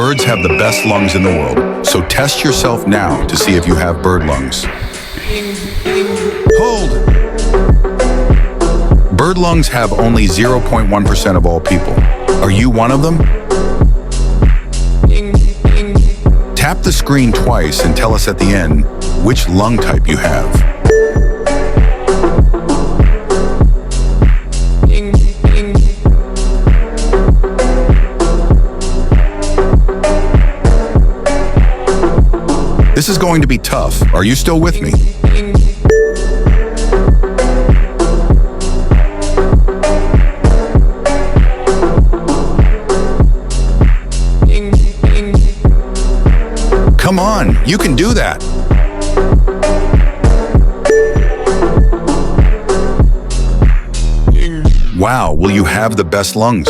Birds have the best lungs in the world, so test yourself now to see if you have bird lungs. Hold! Bird lungs have only 0.1% of all people. Are you one of them? Tap the screen twice and tell us at the end which lung type you have. This is going to be tough. Are you still with me? Come on, you can do that. Wow, will you have the best lungs?